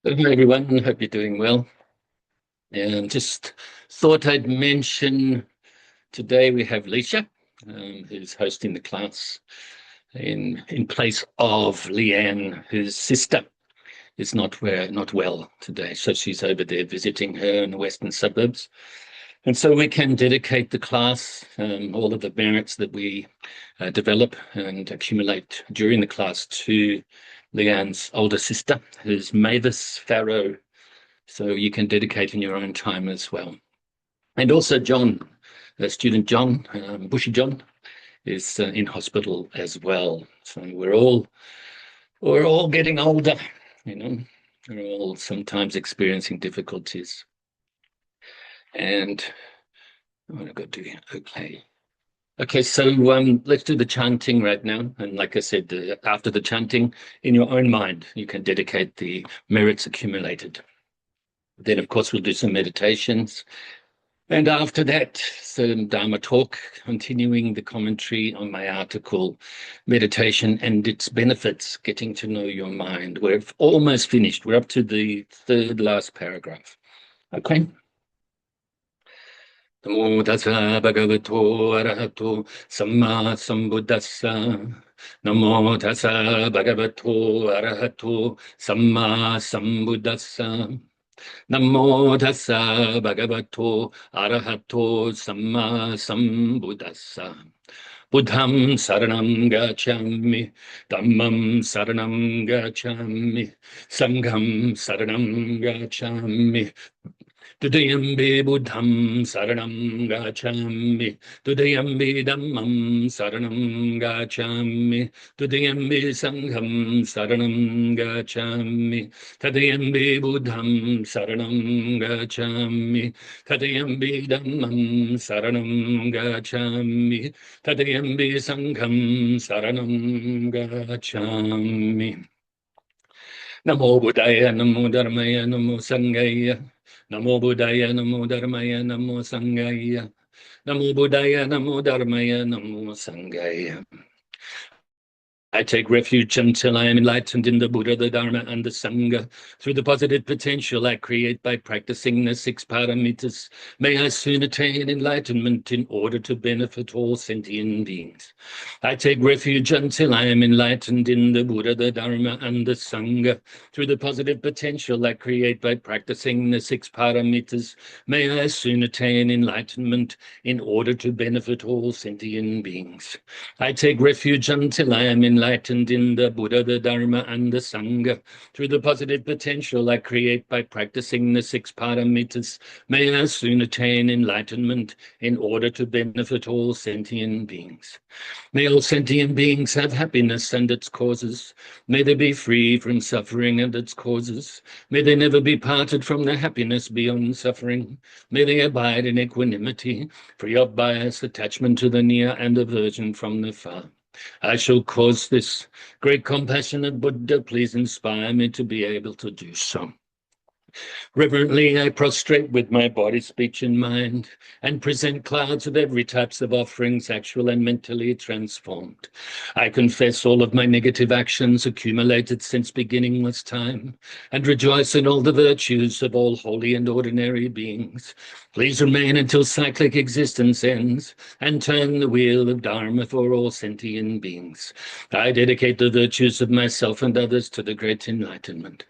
Hello everyone, hope you're doing well. And just thought I'd mention today we have Leisha, who's hosting the class in place of Leanne, whose sister is not well today. So she's over there visiting her in the western suburbs. And so we can dedicate the class, all of the merits that we develop and accumulate during the class to Leanne's older sister, who's Mavis Farrow. So you can dedicate in your own time as well. And also John, student John, Bushy John, is in hospital as well. So we're all getting older, you know. We're all sometimes experiencing difficulties. And I'm gonna go do okay. Okay, so let's do the chanting right now. And like I said, after the chanting, in your own mind, you can dedicate the merits accumulated. Then, of course, we'll do some meditations. And after that, some Dharma Talk, continuing the commentary on my article, Meditation and Its Benefits, Getting to Know Your Mind. We're almost finished. We're up to the third last paragraph. Okay. Namo tassa bhagavato arahato samma sambuddhassa. Namo tassa bhagavato arahato samma sambuddhassa. Namo tassa bhagavato arahato samma sambuddhassa. Buddham saranam gacchami, dhammam saranam gacchami, sangham saranam gacchami. Tudayambi buddham saranam gacchami, tudayambi dhammam saranam gacchami, tudayambi sangham saranam gacchami, tadayambi buddham saranam gacchami, tadayambi dhammam saranam gacchami, tadayambi sangham saranam gacchami. Namo Buddhaya, Namo Dharmaya, Namo Sanghaya. Namo Buddhaya, Namo Dharmaya, Namo Sanghaya. Namo Buddhaya, Namo Dharmaya, Namo Sanghaya. I take refuge until I am enlightened in the Buddha, the Dharma, and the Sangha. Through the positive potential I create by practicing the 6 paramitas, may I soon attain enlightenment in order to benefit all sentient beings. I take refuge until I am enlightened in the Buddha, the Dharma, and the Sangha. Through the positive potential I create by practicing the 6 paramitas, may I soon attain enlightenment in order to benefit all sentient beings. I take refuge until I am enlightened in the Buddha, the Dharma, and the Sangha. Through the positive potential I create by practicing the 6 paramitas, may I soon attain enlightenment in order to benefit all sentient beings. May all sentient beings have happiness and its causes. May they be free from suffering and its causes. May they never be parted from their happiness beyond suffering. May they abide in equanimity, free of bias, attachment to the near, and aversion from the far. I shall cause this great compassionate Buddha please inspire me to be able to do so. Reverently I prostrate with my body, speech, and mind, and present clouds of every types of offerings, actual and mentally transformed. I confess all of my negative actions accumulated since beginningless time, and rejoice in all the virtues of all holy and ordinary beings. Please remain until cyclic existence ends, and turn the wheel of Dharma for all sentient beings. I dedicate the virtues of myself and others to the great enlightenment.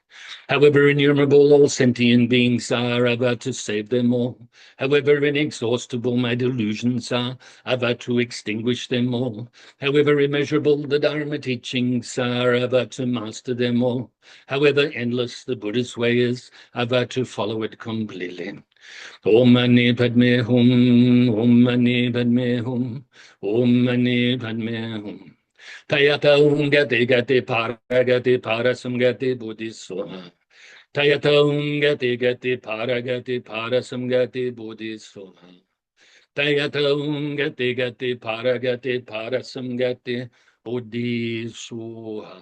However innumerable all sentient beings are, I vow to save them all. However inexhaustible my delusions are, I vow to extinguish them all. However immeasurable the Dharma teachings are, I vow to master them all. However endless the Buddha's way is, I vow to follow it completely. Om Mani Padme Hum, Om Mani Padme Hum, Om Mani Padme Hum. Tayata Gati Gati Parasam Gati Buddhisoha. Tayata Gati Gati Parasam Gati Buddhisoha. Tayata Gati Gati Parasam Gati Buddhisoha.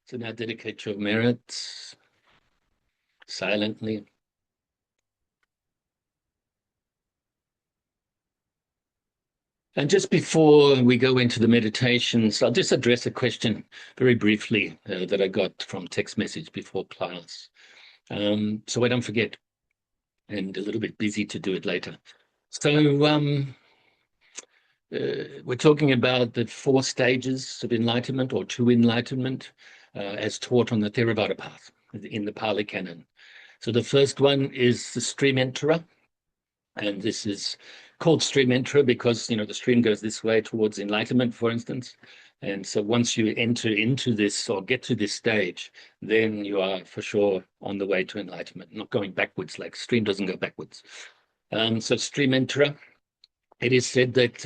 So now dedicate your merits silently. And just before we go into the meditations, I'll just address a question very briefly that I got from text message before class. So I don't forget, and a little bit busy to do it later. So we're talking about the 4 stages of enlightenment or true enlightenment as taught on the Theravada path in the Pali Canon. So the first one is the stream enterer. And this is called stream enterer because, you know, the stream goes this way towards enlightenment, for instance. And so once you enter into this or get to this stage, then you are for sure on the way to enlightenment, not going backwards, like stream doesn't go backwards. So stream enterer. It is said that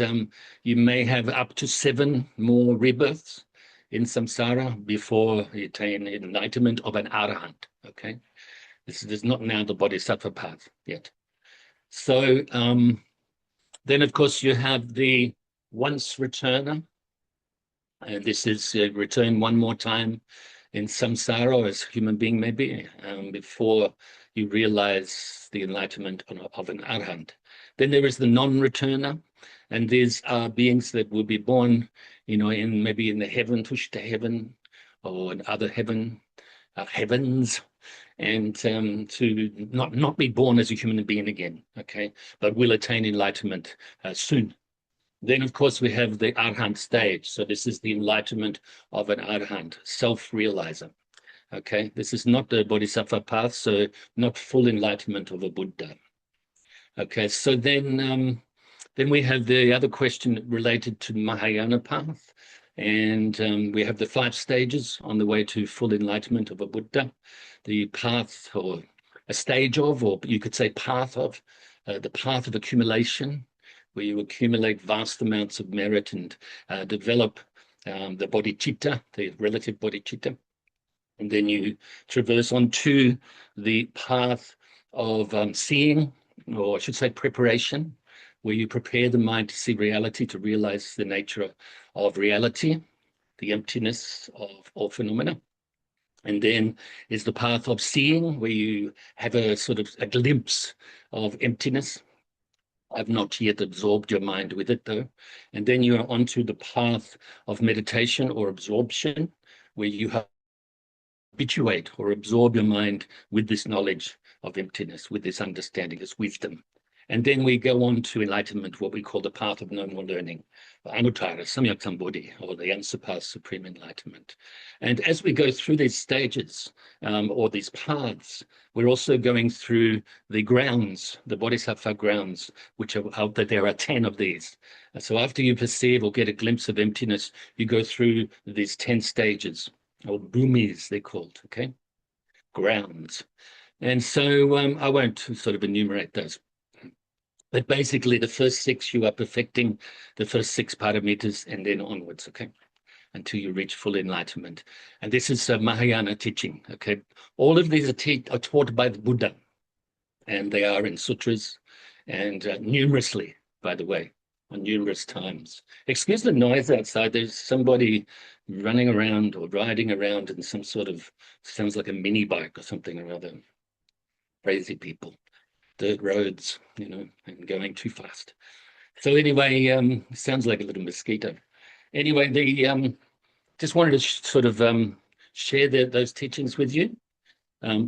you may have up to 7 more rebirths in samsara before you attain enlightenment of an arahant. Okay, this is not now the bodhisattva path yet. So then, of course, you have the once returner, and this is return one more time in samsara as a human being, maybe before you realize the enlightenment of an arahant. Then there is the non-returner, and these are beings that will be born, you know, in maybe in the heaven, Tushta heaven, or in other heavens, and to not be born as a human being again, okay, but will attain enlightenment soon. Then, of course, we have the arahant stage. So this is the enlightenment of an arahant, self-realizer. Okay, this is not the bodhisattva path, so not full enlightenment of a Buddha. Okay, so then we have the other question related to Mahayana path, and we have the 5 stages on the way to full enlightenment of a Buddha. The path, or a stage of, or you could say path of, the path of accumulation, where you accumulate vast amounts of merit and develop the bodhicitta, the relative bodhicitta. And then you traverse on to the path of seeing, or I should say preparation, where you prepare the mind to see reality, to realize the nature of reality, the emptiness of all phenomena. And then is the path of seeing, where you have a sort of a glimpse of emptiness. I've not yet absorbed your mind with it, though. And then you are onto the path of meditation or absorption, where you habituate or absorb your mind with this knowledge of emptiness, with this understanding, this wisdom. And then we go on to enlightenment, what we call the path of no more learning, Anuttara Samyak Sambodhi, or the unsurpassed supreme enlightenment. And as we go through these stages or these paths, we're also going through the grounds, the bodhisattva grounds, which are that there are 10 of these. So after you perceive or get a glimpse of emptiness, you go through these 10 stages, or bhumis, they're called, okay? Grounds. And so I won't sort of enumerate those. But basically, the first 6, you are perfecting the first 6 paramitas and then onwards, okay, until you reach full enlightenment. And this is Mahayana teaching, okay? All of these are taught by the Buddha, and they are in sutras and numerously, by the way, on numerous times. Excuse the noise outside. There's somebody running around or riding around in some sort of, sounds like a mini bike or something or other. Crazy people. Dirt roads, you know, and going too fast. So anyway, sounds like a little mosquito. Anyway, just wanted to sort of share those teachings with you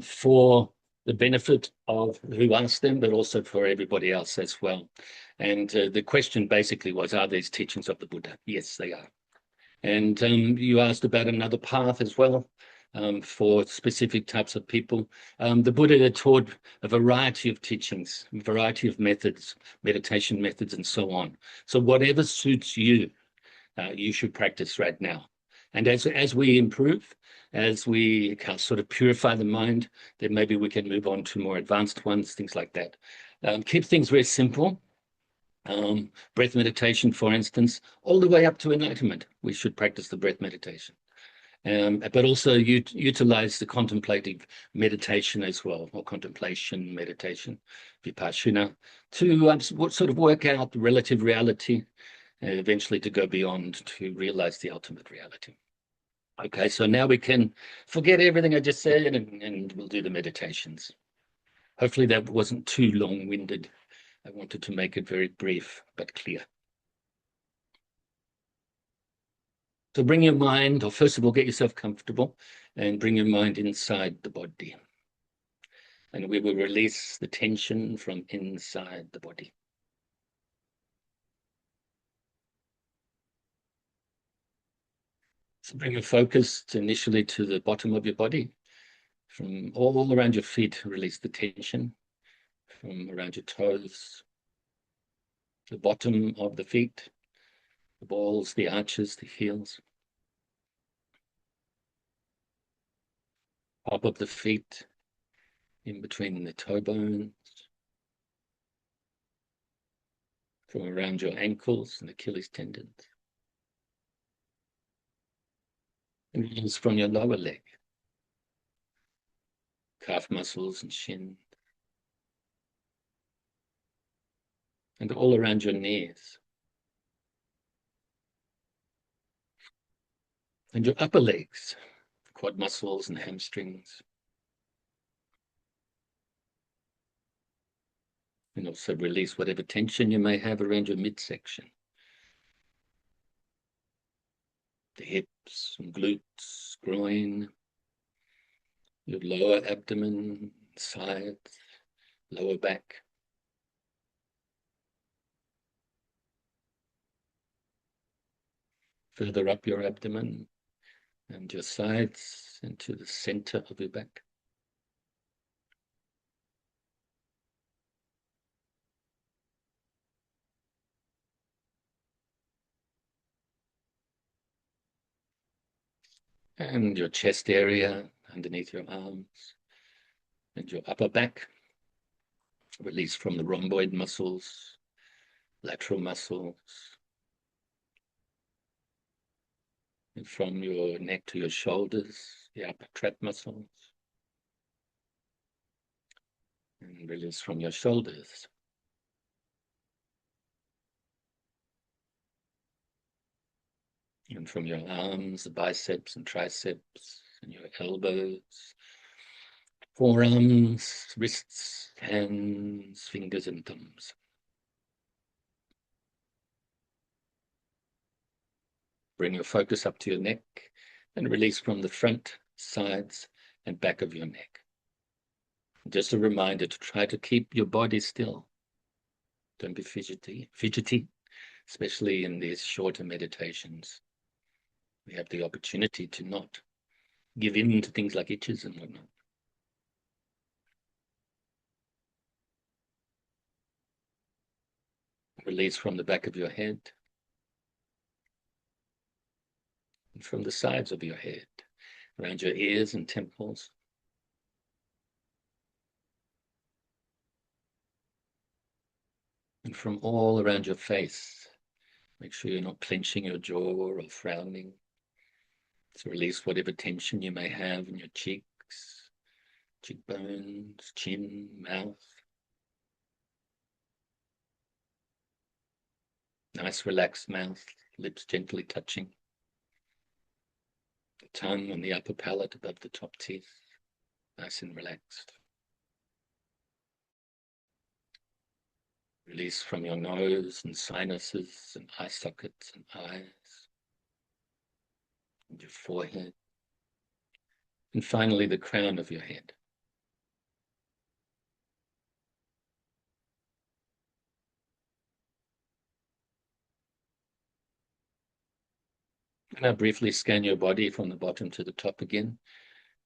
for the benefit of who asked them, but also for everybody else as well. And the question basically was, are these teachings of the Buddha? Yes, they are. And you asked about another path as well. For specific types of people. The Buddha taught a variety of teachings, a variety of methods, meditation methods, and so on. So whatever suits you, you should practice right now. And as we improve, as we sort of purify the mind, then maybe we can move on to more advanced ones, things like that. Keep things very simple. Breath meditation, for instance, all the way up to enlightenment. We should practice the breath meditation. But also utilize the contemplative meditation as well, or contemplation meditation, vipassana, to sort of work out the relative reality, eventually to go beyond to realize the ultimate reality. Okay, so now we can forget everything I just said and we'll do the meditations. Hopefully that wasn't too long-winded. I wanted to make it very brief but clear. So bring your mind, or first of all, get yourself comfortable and bring your mind inside the body. And we will release the tension from inside the body. So bring your focus initially to the bottom of your body. From all around your feet, release the tension. From around your toes, the bottom of the feet, the balls, the arches, the heels. Top of the feet, in between the toe bones. From around your ankles and Achilles tendons. And release from your lower leg, calf muscles and shin. And all around your knees. And your upper legs, quad muscles and hamstrings. And also release whatever tension you may have around your midsection. The hips and glutes, groin, your lower abdomen, sides, lower back. Further up your abdomen and your sides into the center of your back. And your chest area underneath your arms and your upper back. Release from the rhomboid muscles, lateral muscles, and from your neck to your shoulders, the upper trap muscles, and release from your shoulders. And from your arms, the biceps and triceps, and your elbows, forearms, wrists, hands, fingers, and thumbs. Bring your focus up to your neck and release from the front, sides, and back of your neck. Just a reminder to try to keep your body still. Don't be fidgety, especially in these shorter meditations. We have the opportunity to not give in to things like itches and whatnot. Release from the back of your head and from the sides of your head, around your ears and temples. And from all around your face. Make sure you're not clenching your jaw or frowning. So release whatever tension you may have in your cheeks, cheekbones, chin, mouth. Nice relaxed mouth, lips gently touching. The tongue on the upper palate above the top teeth, nice and relaxed. Release from your nose and sinuses and eye sockets and eyes, and your forehead. And finally, the crown of your head. Now briefly scan your body from the bottom to the top again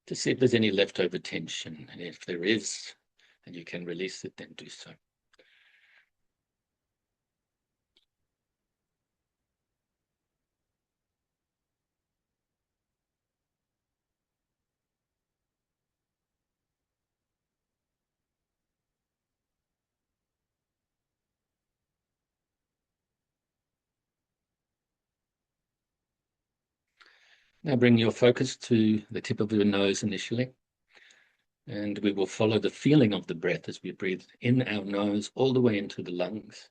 to see if there's any leftover tension. And if there is, and you can release it, then do so. Now bring your focus to the tip of your nose initially. And we will follow the feeling of the breath as we breathe in our nose all the way into the lungs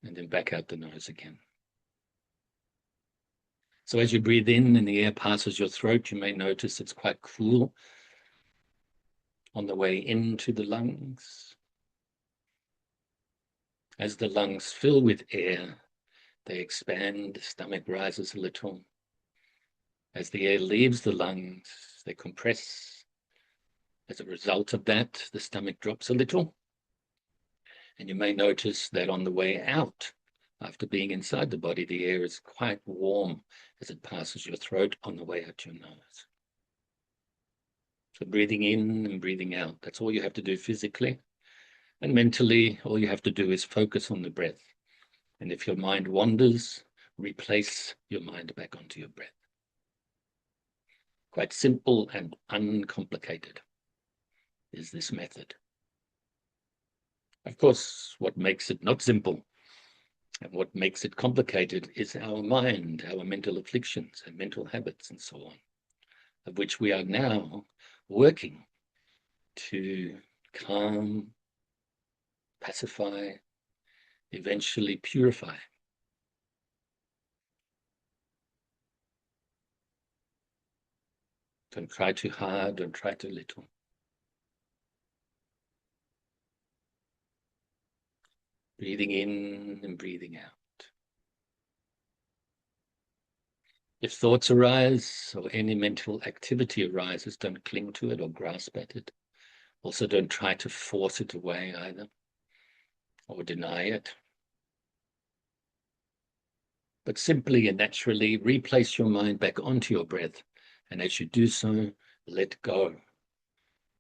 and then back out the nose again. So as you breathe in and the air passes your throat, you may notice it's quite cool on the way into the lungs. As the lungs fill with air, they expand, the stomach rises a little. As the air leaves the lungs, they compress. As a result of that, the stomach drops a little. And you may notice that on the way out, after being inside the body, the air is quite warm as it passes your throat on the way out your nose. So breathing in and breathing out, that's all you have to do physically. And mentally, all you have to do is focus on the breath. And if your mind wanders, replace your mind back onto your breath. Quite simple and uncomplicated is this method. Of course, what makes it not simple and what makes it complicated is our mind, our mental afflictions and mental habits and so on, of which we are now working to calm, pacify, eventually purify. Don't try too hard, don't try too little. Breathing in and breathing out. If thoughts arise or any mental activity arises, don't cling to it or grasp at it. Also, don't try to force it away either or deny it. But simply and naturally replace your mind back onto your breath. And as you do so, let go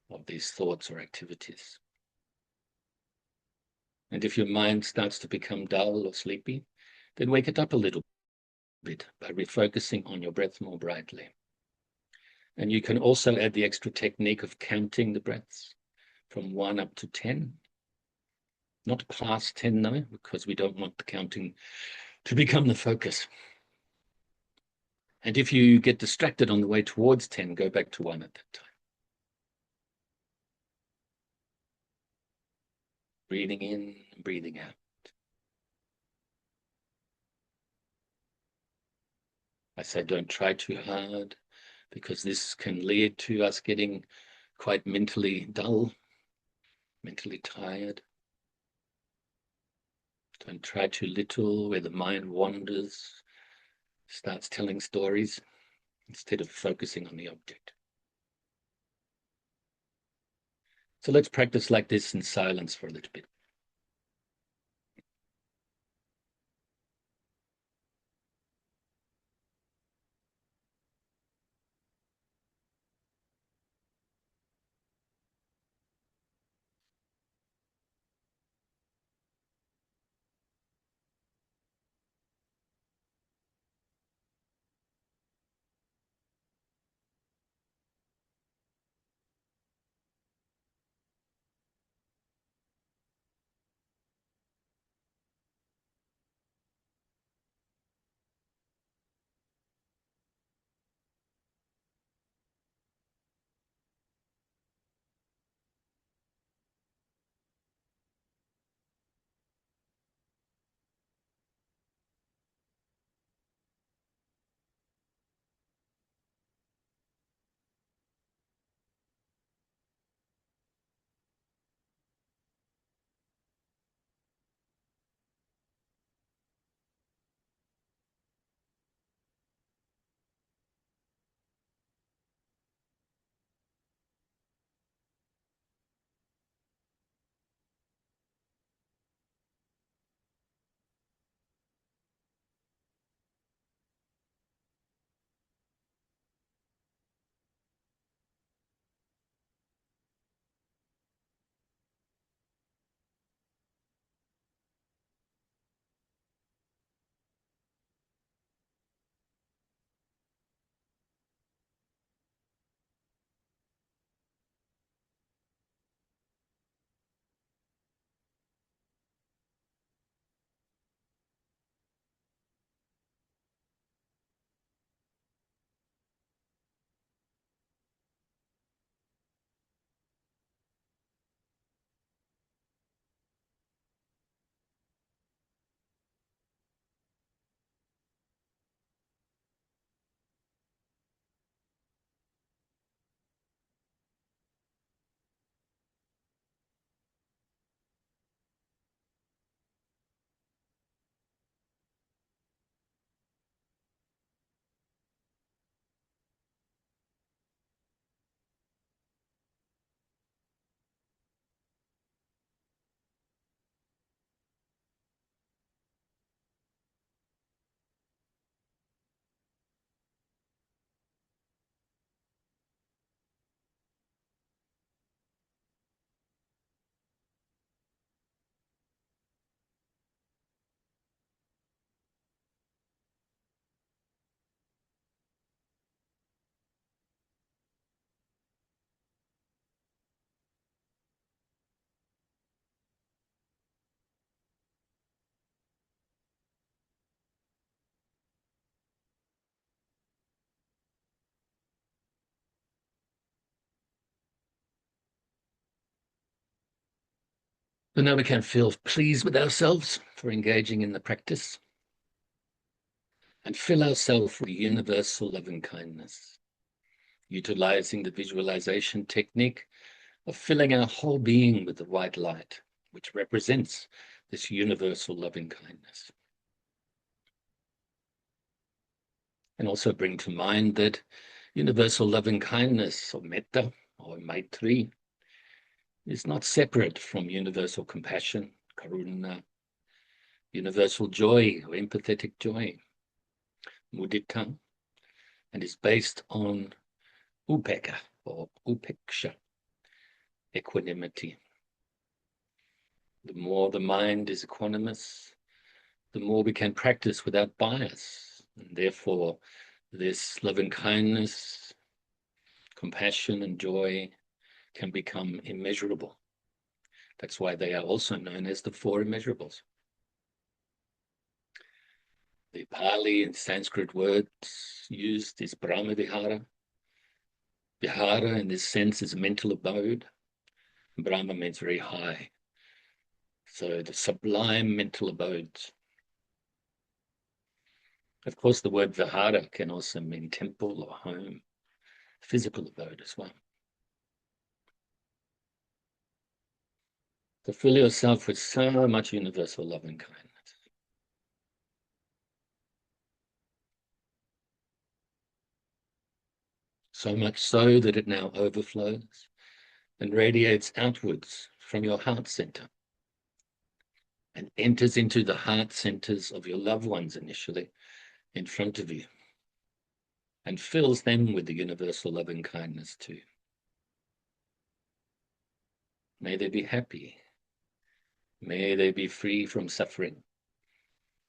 of these thoughts or activities. And if your mind starts to become dull or sleepy, then wake it up a little bit by refocusing on your breath more brightly. And you can also add the extra technique of counting the breaths from 1 up to 10. Not past 10 though, because we don't want the counting to become the focus. And if you get distracted on the way towards 10, go back to 1 at that time. Breathing in, breathing out. I say don't try too hard, because this can lead to us getting quite mentally dull, mentally tired. Don't try too little, where the mind wanders, starts telling stories instead of focusing on the object. So let's practice like this in silence for a little bit. So now we can feel pleased with ourselves for engaging in the practice and fill ourselves with universal loving kindness, utilizing the visualization technique of filling our whole being with the white light, which represents this universal loving kindness. And also bring to mind that universal loving kindness, or metta, or maitri, is not separate from universal compassion, karuna, universal joy, or empathetic joy, mudita, and is based on upekkha, or upeksha, equanimity. The more the mind is equanimous, the more we can practice without bias, and therefore this loving kindness, compassion, and joy can become immeasurable. That's why they are also known as the four immeasurables. The Pali and Sanskrit words used is Brahma Vihara. Vihara in this sense is a mental abode. Brahma means very high. So the sublime mental abodes. Of course, the word Vihara can also mean temple or home, physical abode as well. To fill yourself with so much universal love and kindness. So much so that it now overflows and radiates outwards from your heart center and enters into the heart centers of your loved ones initially in front of you and fills them with the universal loving kindness too. May they be happy. May they be free from suffering.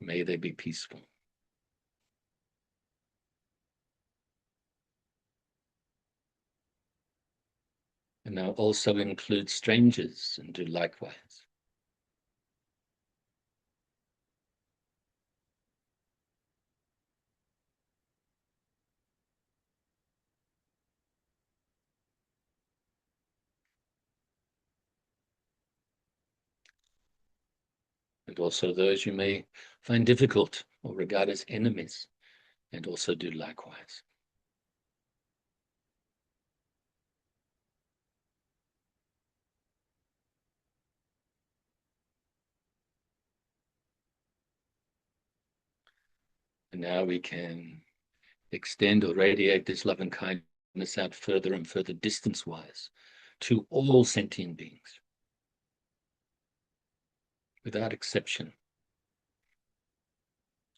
May they be peaceful. And now also include strangers and do likewise. And also those you may find difficult or regard as enemies, and also do likewise. And now we can extend or radiate this love and kindness out further and further distance-wise to all sentient beings, without exception.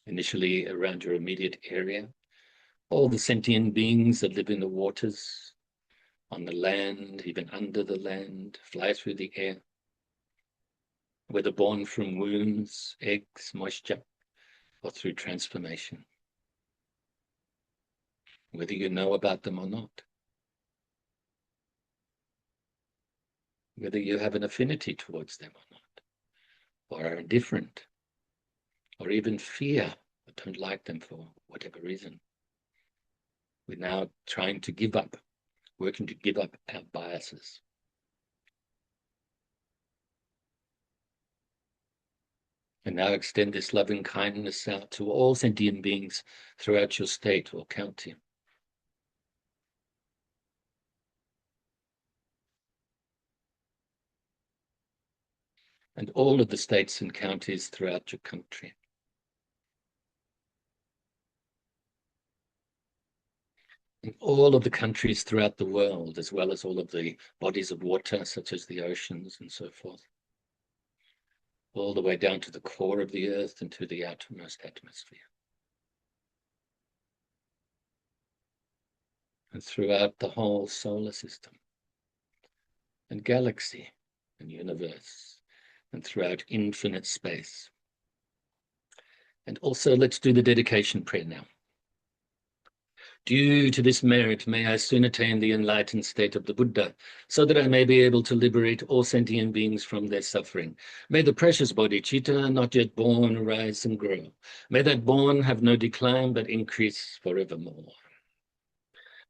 Initially around your immediate area, all the sentient beings that live in the waters, on the land, even under the land, fly through the air, whether born from wombs, eggs, moisture, or through transformation, whether you know about them or not, whether you have an affinity towards them or not, or are indifferent, or even fear, or don't like them for whatever reason. We're now trying to give up, working to give up our biases. And now extend this loving kindness out to all sentient beings throughout your state or county. And all of the states and counties throughout your country. In all of the countries throughout the world, as well as all of the bodies of water, such as the oceans and so forth, all the way down to the core of the earth and to the outermost atmosphere. And throughout the whole solar system and galaxy and universe and throughout infinite space. And also let's do the dedication prayer now. Due to this merit, may I soon attain the enlightened state of the Buddha, so that I may be able to liberate all sentient beings from their suffering. May the precious bodhicitta, not yet born, arise and grow. May that born have no decline, but increase forevermore.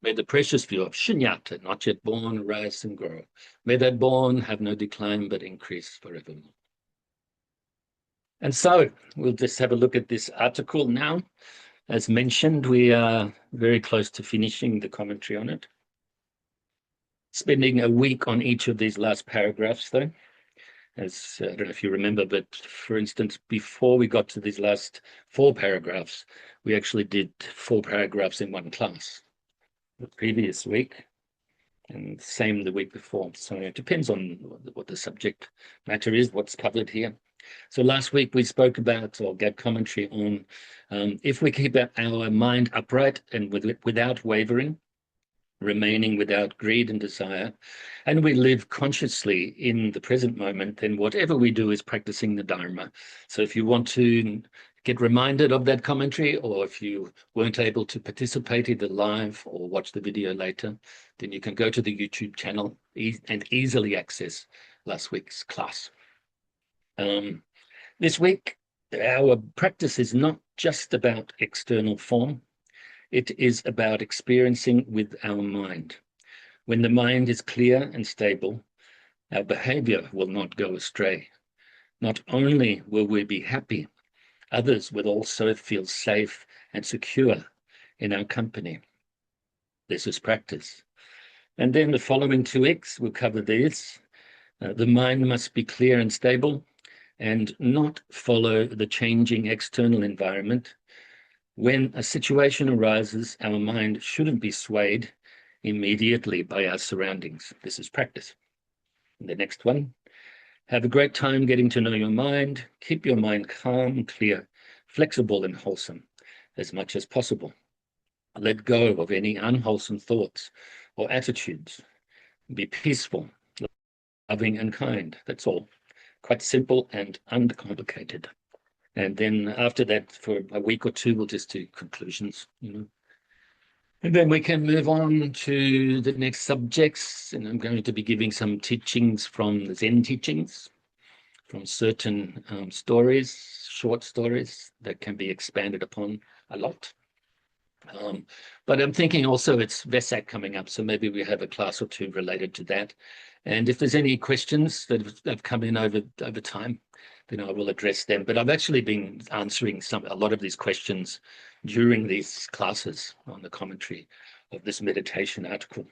May the precious few of Shunyata, not yet born, rise and grow. May that born have no decline, but increase forevermore. And so we'll just have a look at this article now. As mentioned, we are very close to finishing the commentary on it. Spending a week on each of these last paragraphs, though. As I don't know if you remember, but for instance, before we got to these last 4 paragraphs, we actually did 4 paragraphs in one class the previous week, and same the week before. So it depends on what the subject matter is, what's covered here. So last week we spoke about, or gave commentary on, if we keep our mind upright and without wavering, remaining without greed and desire, and we live consciously in the present moment, then whatever we do is practicing the Dharma. So if you want to get reminded of that commentary, or if you weren't able to participate either live or watch the video later, then you can go to the YouTube channel and easily access last week's class. This week, our practice is not just about external form. It is about experiencing with our mind. When the mind is clear and stable, our behavior will not go astray. Not only will we be happy, others will also feel safe and secure in our company. This is practice. And then the following 2 weeks, we'll cover these. The mind must be clear and stable and not follow the changing external environment. When a situation arises, our mind shouldn't be swayed immediately by our surroundings. This is practice. And the next one, have a great time getting to know your mind. Keep your mind calm, clear, flexible, and wholesome as much as possible. Let go of any unwholesome thoughts or attitudes. Be peaceful, loving, and kind. That's all. Quite simple and uncomplicated. And then after that, for a week or 2, we'll just do conclusions, And then we can move on to the next subjects. And I'm going to be giving some teachings from the Zen teachings, from certain stories, short stories that can be expanded upon a lot. But I'm thinking also it's Vesak coming up, so maybe we have a class or 2 related to that. And if there's any questions that have come in over time, then I will address them. But I've actually been answering a lot of these questions during these classes on the commentary of this meditation article.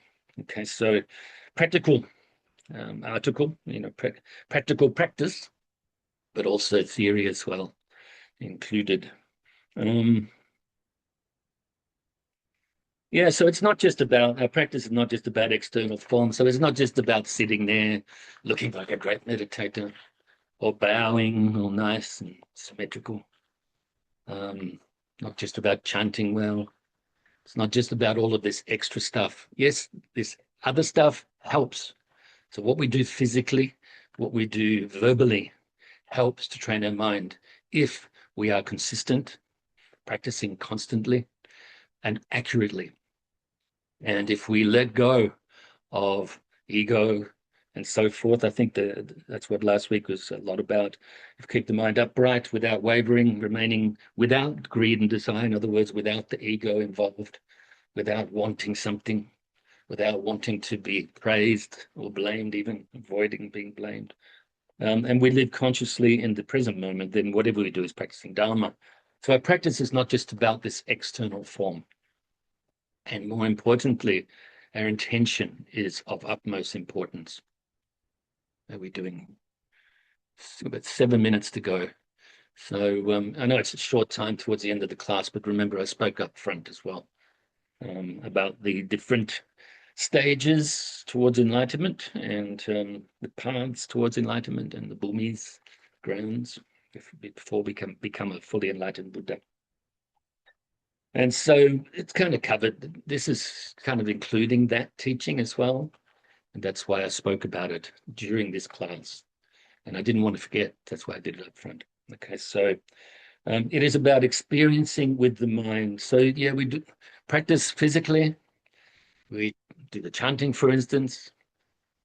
Okay, so practical article, practical practice, but also theory as well included. Yeah, so it's not just about, our practice is not just about external form. So it's not just about sitting there looking like a great meditator or bowing all nice and symmetrical. Not just about chanting well. It's not just about all of this extra stuff. Yes, this other stuff helps. So what we do physically, what we do verbally helps to train our mind if we are consistent, practicing constantly and accurately. And if we let go of ego and so forth, I think that's what last week was a lot about. If keep the mind upright without wavering, remaining without greed and desire, in other words, without the ego involved, without wanting something, without wanting to be praised or blamed, even avoiding being blamed. And we live consciously in the present moment, then whatever we do is practicing Dharma. So our practice is not just about this external form. And more importantly, our intention is of utmost importance. Are we doing about 7 minutes to go? So I know it's a short time towards the end of the class, but remember I spoke up front as well about the different stages towards enlightenment and the paths towards enlightenment and the bhumis, grounds, before we can become a fully enlightened Buddha. And so it's kind of covered. This is kind of including that teaching as well. And that's why I spoke about it during this class. And I didn't want to forget. That's why I did it up front. Okay, so it is about experiencing with the mind. So yeah, we do practice physically. We do the chanting, for instance.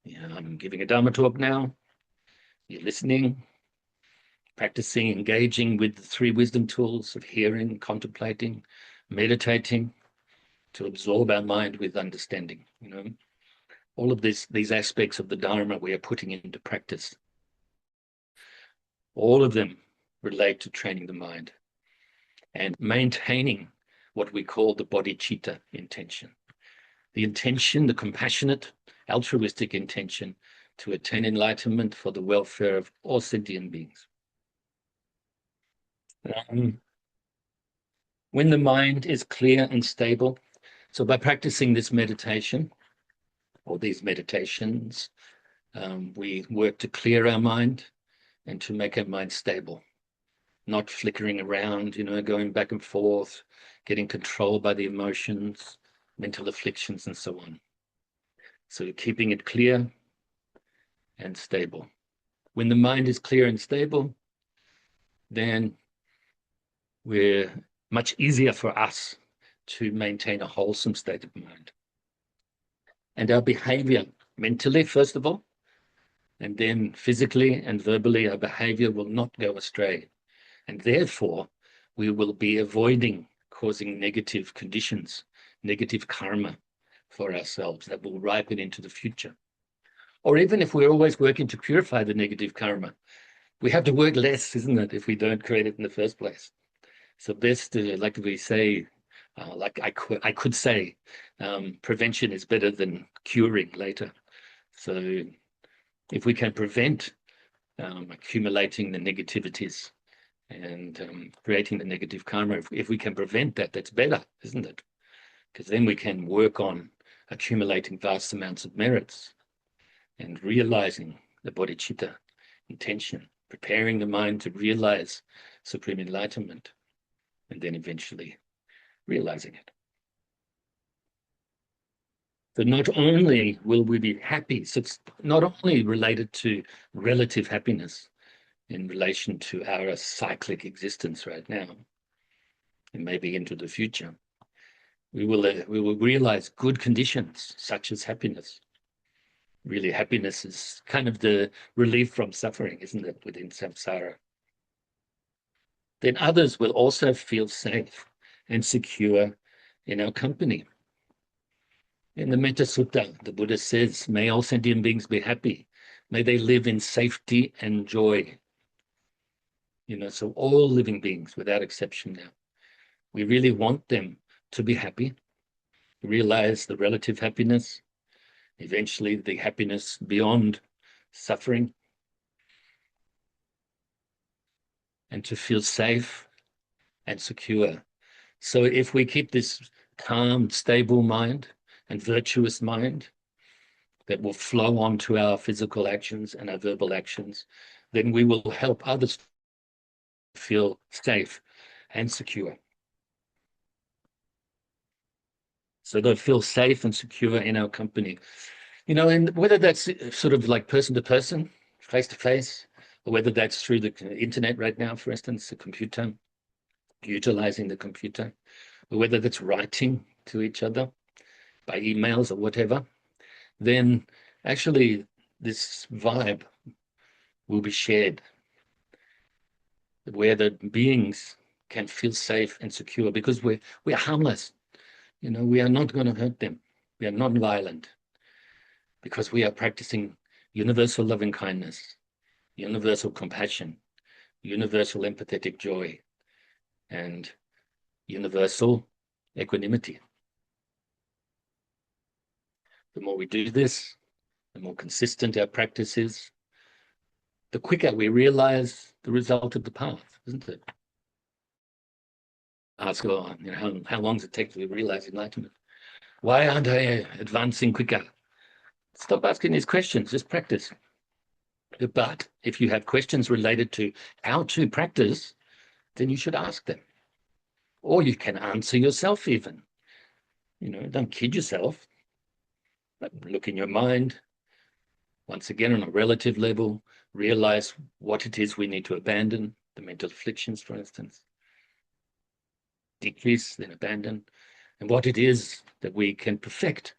Yeah, I'm giving a Dharma talk now. You're listening, practicing, engaging with the 3 wisdom tools of hearing, contemplating, meditating, to absorb our mind with understanding. All of these aspects of the Dharma we are putting into practice. All of them relate to training the mind and maintaining what we call the bodhicitta intention. The intention, the compassionate, altruistic intention to attain enlightenment for the welfare of all sentient beings. When the mind is clear and stable, so by practicing this meditation, or these meditations, we work to clear our mind and to make our mind stable, not flickering around, going back and forth, getting controlled by the emotions, mental afflictions, and so on. So keeping it clear and stable. When the mind is clear and stable, then we're much easier for us to maintain a wholesome state of mind. And our behavior, mentally, first of all, and then physically and verbally, our behavior will not go astray. And therefore, we will be avoiding causing negative conditions, negative karma for ourselves that will ripen into the future. Or even if we're always working to purify the negative karma, we have to work less, isn't it, if we don't create it in the first place? So best, like we say, like I could say, prevention is better than curing later. So if we can prevent accumulating the negativities and creating the negative karma, if we can prevent that, that's better, isn't it? Because then we can work on accumulating vast amounts of merits and realizing the bodhicitta intention, preparing the mind to realize supreme enlightenment, and then eventually realizing it. So not only will we be happy, so it's not only related to relative happiness in relation to our cyclic existence right now, and maybe into the future, we will realize good conditions such as happiness. Really, happiness is kind of the relief from suffering, isn't it, within samsara? Then others will also feel safe and secure in our company. In the Metta Sutta, the Buddha says, may all sentient beings be happy. May they live in safety and joy. So all living beings, without exception now, we really want them to be happy, realize the relative happiness, eventually the happiness beyond suffering, and to feel safe and secure. So if we keep this calm, stable mind and virtuous mind that will flow on to our physical actions and our verbal actions, then we will help others feel safe and secure. So they'll feel safe and secure in our company. And whether that's sort of like person to person, face to face, or whether that's through the internet right now, for instance, the computer, utilizing the computer, or whether that's writing to each other by emails or whatever, then actually this vibe will be shared where the beings can feel safe and secure because we're harmless. We are not going to hurt them. We are non-violent because we are practicing universal loving kindness, universal compassion, universal empathetic joy, and universal equanimity. The more we do this, the more consistent our practice is, the quicker we realize the result of the path, isn't it? Ask, how long does it take to realize enlightenment? Why aren't I advancing quicker? Stop asking these questions, just practice. But if you have questions related to how to practice, then you should ask them. Or you can answer yourself even. Don't kid yourself. But look in your mind. Once again, on a relative level, realize what it is we need to abandon, the mental afflictions, for instance. Decrease, then abandon. And what it is that we can perfect,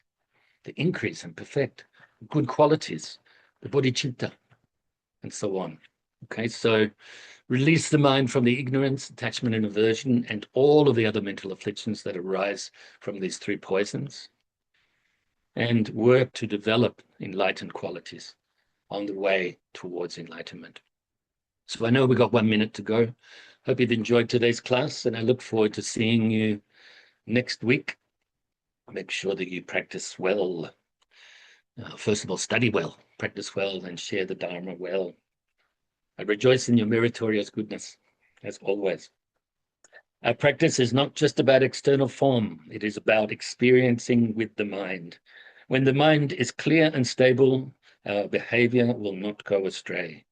the increase and perfect, good qualities, the bodhicitta, and so on. Okay, so Release the mind from the ignorance, attachment, and aversion, and all of the other mental afflictions that arise from these three poisons, and work to develop enlightened qualities on the way towards enlightenment. So I know we've got 1 minute to go. Hope you've enjoyed today's class, and I look forward to seeing you next week. Make sure that you practice well. First of all, study well, practice well, and share the Dharma well. I rejoice in your meritorious goodness, as always. Our practice is not just about external form. It is about experiencing with the mind. When the mind is clear and stable, our behavior will not go astray.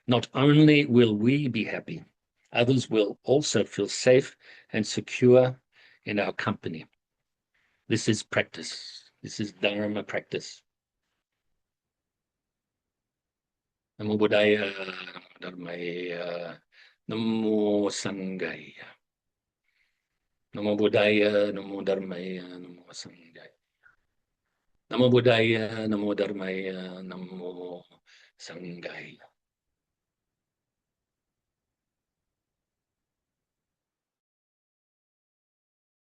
Not only will we be happy, others will also feel safe and secure in our company. This is practice. This is Dharma practice. Namo Buddhaya, Namo Dharmaya, Namo Sanghaya. Namo Buddhaya, Namo Dharmaya, Namo Sanghaya. Namo Buddhaya, Namo Dharmaya, Namo Sanghaya.